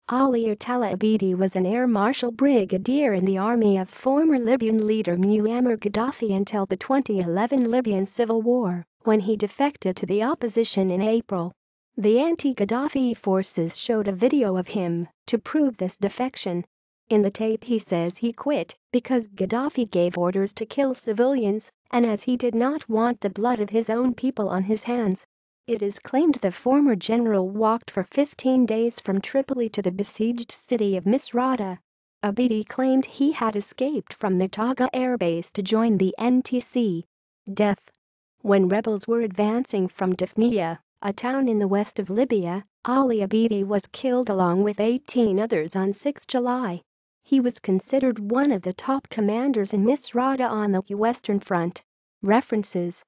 Attalah Obeidi was an Air Marshall Brigadier in the army of former Libyan leader Muammar Gaddafi until the 2011 Libyan civil war, when he defected to the opposition in April. The anti-Gaddafi forces showed a video of him to prove this defection. In the tape he says he quit because Gaddafi gave orders to kill civilians and as he did not want the blood of his own people on his hands. It is claimed the former general walked for 15 days from Tripoli to the besieged city of Misrata. Obeidi claimed he had escaped from Mitaga air base to join the NTC. Death. When rebels were advancing from Defnia, a town in the west of Libya, Obeidi was killed along with 18 others on 6 July. He was considered one of the top commanders in Misrata on the Western Front. References